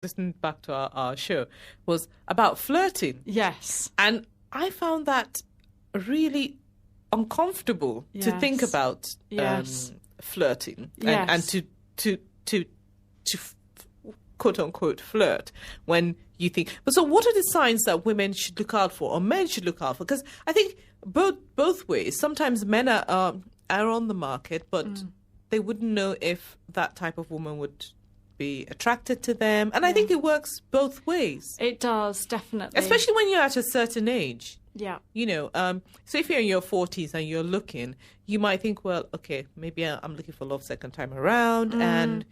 listening back to our show, was about flirting. Yes. And I found that really uncomfortable to think about flirting and to quote unquote flirt when you think. But so, what are the signs that women should look out for or men should look out for? Because I think both ways. Sometimes men are on the market, but they wouldn't know if that type of woman would be attracted to them. And I think it works both ways. It does, definitely. Especially when you're at a certain age. Yeah. You know, so if you're in your 40s and you're looking, you might think, well, okay, maybe I'm looking for love second time around and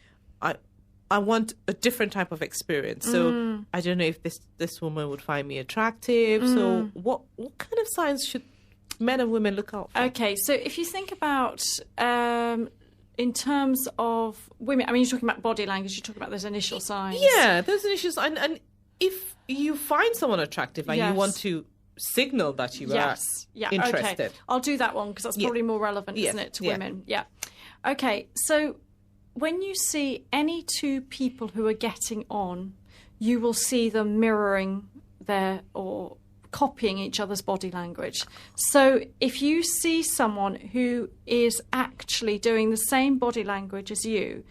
I want a different type of experience. So I don't know if this woman would find me attractive. So what kind of signs should men and women look out for? Okay, so if you think about in terms of women, I mean, you're talking about body language, you're talking about those initial signs. Yeah, those initial signs. And if you find someone attractive and you want to signal that you are interested. Okay. I'll do that one because that's probably more relevant, isn't it, to women? Yeah. Okay, so when you see any two people who are getting on, you will see them mirroring or copying each other's body language. So if you see someone who is actually doing the same body language as you,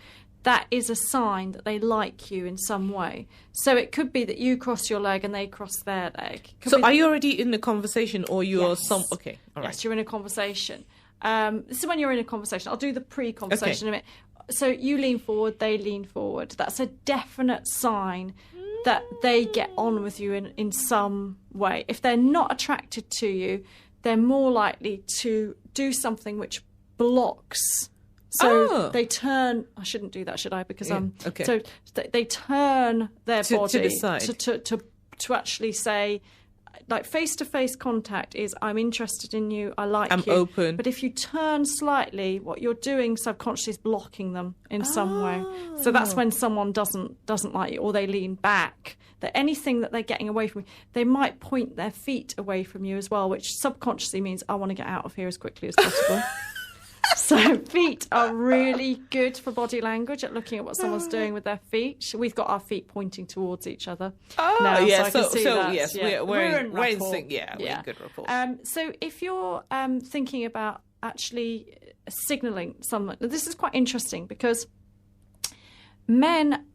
that is a sign that they like you in some way. So it could be that you cross your leg and they cross their leg. So are you already in the conversation or you're okay, all right. Yes, you're in a conversation. This is when you're in a conversation. I'll do the pre-conversation in a minute. So you lean forward, they lean forward. That's a definite sign that they get on with you in some way. If they're not attracted to you, they're more likely to do something which blocks. So they turn. I shouldn't do that, should I? Because okay. So they turn their body to the side. to actually say, like, face-to-face contact is, I'm interested in you, I like I'm you. open. But if you turn slightly, what you're doing subconsciously is blocking them in some way. So that's when someone doesn't like you, or they lean back. That anything that they're getting away from you, they might point their feet away from you as well, which subconsciously means I want to get out of here as quickly as possible. So feet are really good for body language at looking at what someone's doing with their feet. We've got our feet pointing towards each other. Now, yes, so yes, we're in sync. Yeah, we're in good rapport. So if you're thinking about actually signalling someone, this is quite interesting because men,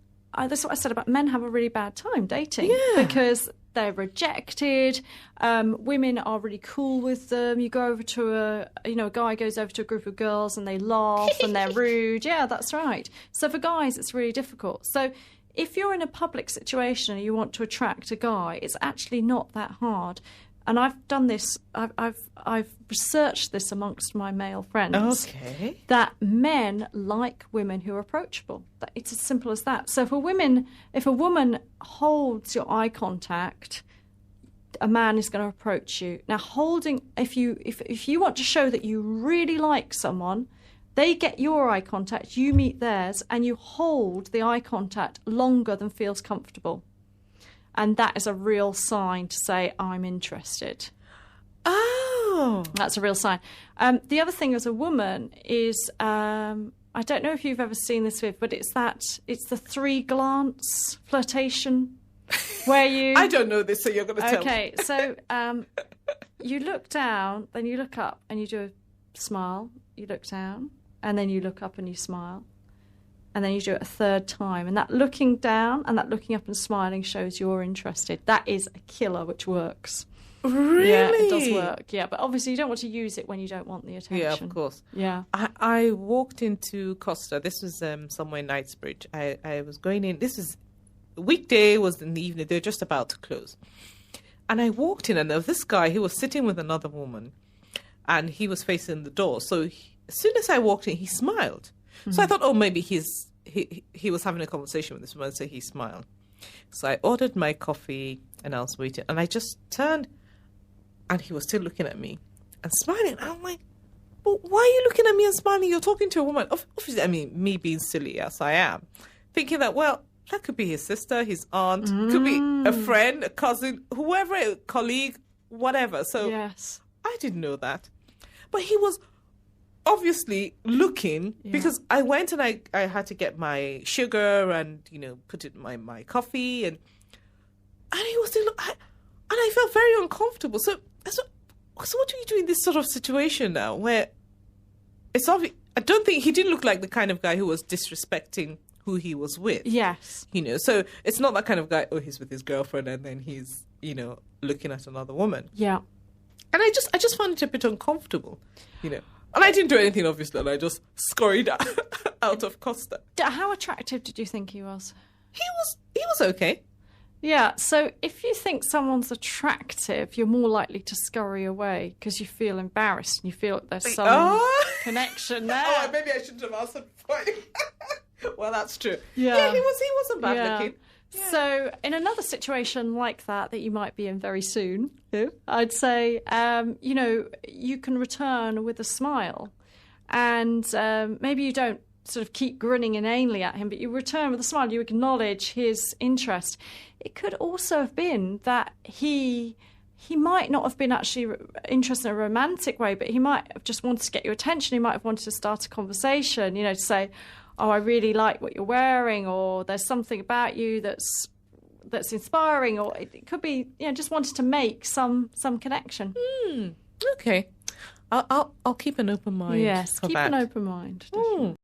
this is what I said about men have a really bad time dating because they're rejected. Women are really cool with them. You go over to a guy goes over to a group of girls and they laugh and they're rude. Yeah, that's right. So for guys, it's really difficult. So if you're in a public situation and you want to attract a guy, it's actually not that hard. And I've done this. I've researched this amongst my male friends. Okay. That men like women who are approachable. It's as simple as that. So for women, if a woman holds your eye contact, a man is going to approach you. Now, if you want to show that you really like someone, they get your eye contact, you meet theirs, and you hold the eye contact longer than feels comfortable. And that is a real sign to say, I'm interested. Oh. That's a real sign. The other thing as a woman is, I don't know if you've ever seen this, Viv, but it's the 3-glance flirtation where you... I don't know this, so you're going to tell me. Okay, so you look down, then you look up and you do a smile. You look down, and then you look up and you smile. And then you do it a third time. And that looking down and that looking up and smiling shows you're interested. That is a killer, which works. Really? Yeah, it does work. Yeah, but obviously you don't want to use it when you don't want the attention. Yeah, of course. Yeah. I walked into Costa. This was somewhere in Knightsbridge. I was going in. This was weekday, was in the evening. They were just about to close. And I walked in and there was this guy, he was sitting with another woman. And he was facing the door. So as soon as I walked in, he smiled. So I thought, maybe he was having a conversation with this woman, so he smiled. So I ordered my coffee and I was waiting. And I just turned and he was still looking at me and smiling. I'm like, well, why are you looking at me and smiling? You're talking to a woman. Obviously, I mean, me being silly as I am, thinking that, well, that could be his sister, his aunt, could be a friend, a cousin, whoever, a colleague, whatever. So yes. I didn't know that. But he was obviously looking, because I went and I had to get my sugar and, you know, put it in my coffee, and he was still, and I felt very uncomfortable. So what do you do in this sort of situation now where it's obvious? I don't think he didn't look like the kind of guy who was disrespecting who he was with. Yes. You know, so it's not that kind of guy, oh, he's with his girlfriend and then he's, you know, looking at another woman. Yeah. And I just found it a bit uncomfortable, you know. And I didn't do anything, obviously, and I just scurried out of Costa. How attractive did you think he was? He was okay. Yeah, so if you think someone's attractive, you're more likely to scurry away because you feel embarrassed and you feel that there's some connection there. Oh, maybe I shouldn't have asked that before. Well, that's true. Yeah, he wasn't bad looking. Yeah. So in another situation like that you might be in very soon, I'd say, you know, you can return with a smile. And maybe you don't sort of keep grinning inanely at him, but you return with a smile. You acknowledge his interest. It could also have been that he might not have been actually interested in a romantic way, but he might have just wanted to get your attention. He might have wanted to start a conversation, you know, to say, oh, I really like what you're wearing, or there's something about you that's inspiring, or it could be, you know, just wanted to make some connection. Okay. I'll keep an open mind. Yes, keep that. an open mind. Definitely.